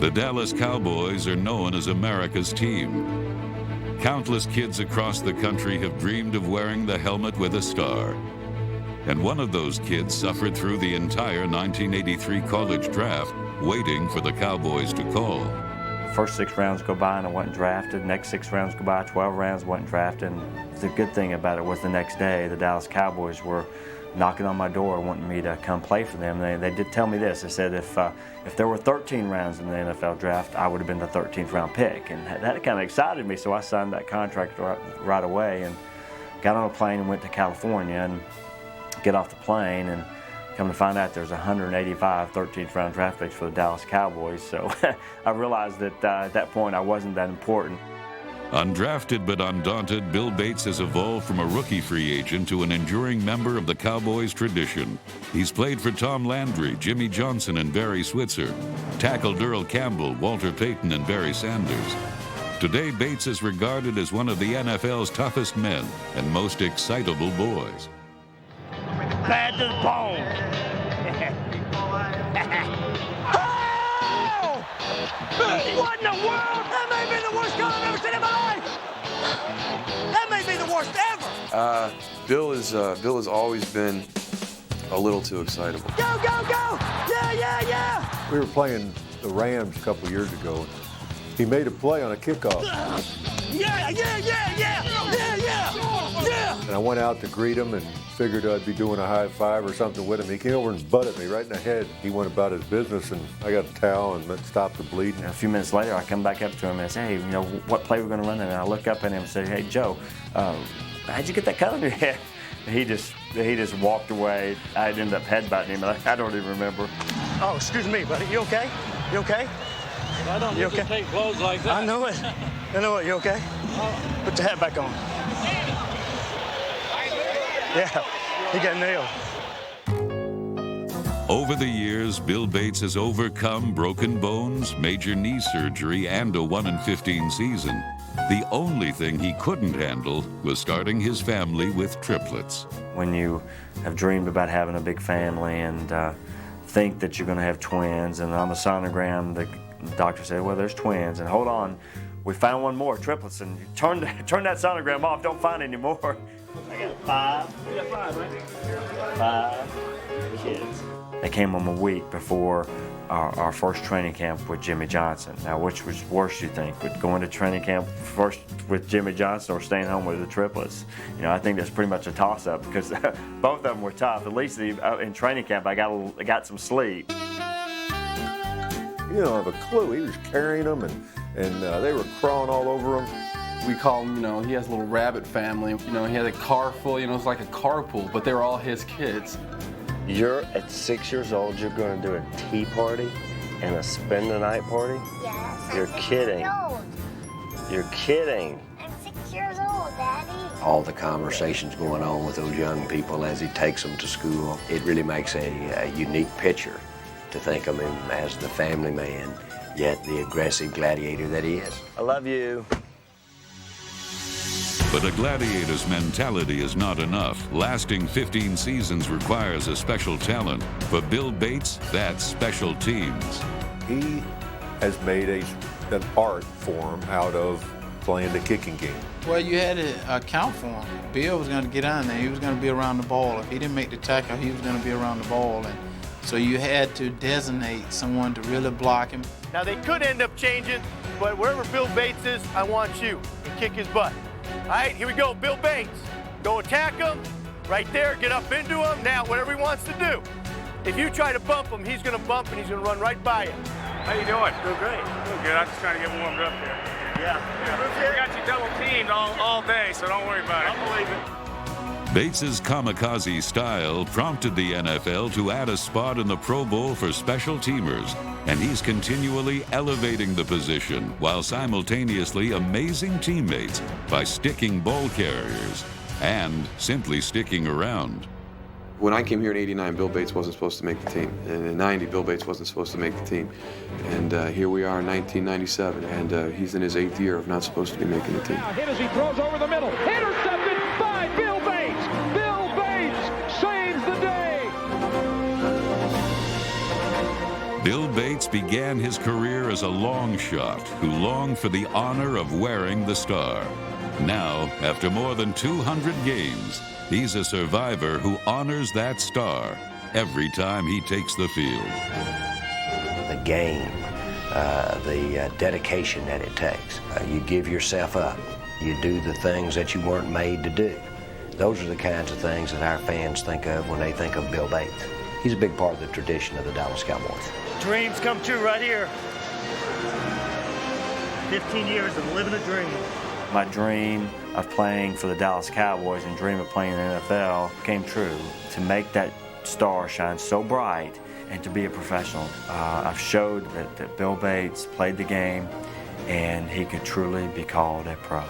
The Dallas Cowboys are known as America's team. Countless kids across the country have dreamed of wearing the helmet with a star. And one of those kids suffered through the entire 1983 college draft, waiting for the Cowboys to call. First 6 rounds go by and I wasn't drafted. Next 6 rounds go by, 12 rounds, wasn't drafted. And the good thing about it was the next day, the Dallas Cowboys were knocking on my door wanting me to come play for them. They did tell me this. They said if there were 13 rounds in the NFL draft, I would have been the 13th round pick. And that kind of excited me, so I signed that contract right away and got on a plane and went to California and get off the plane and come to find out there's 185 13th round draft picks for the Dallas Cowboys. So I realized that at that point I wasn't that important. Undrafted but undaunted, Bill Bates has evolved from a rookie free agent to an enduring member of the Cowboys tradition. He's played for Tom Landry, Jimmy Johnson, and Barry Switzer, tackled Earl Campbell, Walter Payton, and Barry Sanders. Today, Bates is regarded as one of the NFL's toughest men and most excitable boys. Bad to the bone. Oh! What in the world? That may be the worst goal I've ever seen in my life. That may be the worst ever. Bill has always been a little too excitable. Go, go, go! Yeah, yeah, yeah! We were playing the Rams a couple years ago. He made a play on a kickoff. Yeah, yeah, yeah, yeah! Yeah, yeah! Yeah! And I went out to greet him and figured I'd be doing a high five or something with him. He came over and butted me right in the head. He went about his business, and I got a towel and that stopped the bleeding. A few minutes later, I come back up to him and I say, hey, you know, what play we're going to run? And I look up at him and say, hey, Joe, how'd you get that cut on your head? He just walked away. I ended up headbutting him, and I don't even remember. Oh, excuse me, buddy. You okay? You okay? I don't usually take blows like that. I know it. I know it. You okay? Put your hat back on. Yeah, he got nailed. Over the years, Bill Bates has overcome broken bones, major knee surgery, and a 1-in-15 season. The only thing he couldn't handle was starting his family with triplets. When you have dreamed about having a big family and think that you're going to have twins, and on the sonogram, the doctor said, well, there's twins, and hold on, we found one more, triplets, and you turn that sonogram off, don't find any more. I got 5. You got 5, right? 5 kids. They came home a week before our first training camp with Jimmy Johnson. Now, which was worse, you think, with going to training camp first with Jimmy Johnson or staying home with the triplets? You know, I think that's pretty much a toss-up because both of them were tough. At least in training camp, I got some sleep. You don't have a clue. He was carrying them, and they were crawling all over him. We call him, you know, he has a little rabbit family. You know, he had a car full, you know, it's like a carpool, but they were all his kids. You're at 6 years old, you're going to do a tea party and a spend the night party? Yes. You're kidding. You're kidding. I'm 6 years old, Daddy. All the conversations going on with those young people as he takes them to school, it really makes a unique picture to think of him as the family man, yet the aggressive gladiator that he is. I love you. But a gladiator's mentality is not enough. Lasting 15 seasons requires a special talent. For Bill Bates, that's special teams. He has made an art form out of playing the kicking game. Well, you had to account for him. Bill was going to get on there. He was going to be around the ball. If he didn't make the tackle, he was going to be around the ball. And so you had to designate someone to really block him. Now, they could end up changing, but wherever Bill Bates is, I want you to kick his butt. All right, here we go, Bill Bates. Go attack him, right there, get up into him. Now, whatever he wants to do. If you try to bump him, he's gonna bump and he's gonna run right by you. How you doing? Doing great. Doing good, I'm just trying to get warmed up here. Yeah. We got you double teamed all day, so don't worry about it. I'll believe it. Bates's kamikaze style prompted the NFL to add a spot in the Pro Bowl for special teamers, and he's continually elevating the position while simultaneously amazing teammates by sticking ball carriers and simply sticking around. When I came here in '89, Bill Bates wasn't supposed to make the team. And in '90, Bill Bates wasn't supposed to make the team. And here we are in 1997, and he's in his 8th year of not supposed to be making the team. Now hit as he throws over the middle. Intercepted by Bill Bates. Bill Bates saves the day. Bill Bates began his career as a long shot who longed for the honor of wearing the star. Now, after more than 200 games, he's a survivor who honors that star every time he takes the field. The game, the dedication that it takes. You give yourself up. You do the things that you weren't made to do. Those are the kinds of things that our fans think of when they think of Bill Bates. He's a big part of the tradition of the Dallas Cowboys. Dreams come true right here. 15 years of living a dream. My dream of playing for the Dallas Cowboys and dream of playing in the NFL came true. To make that star shine so bright and to be a professional, I've showed that Bill Bates played the game and he could truly be called a pro.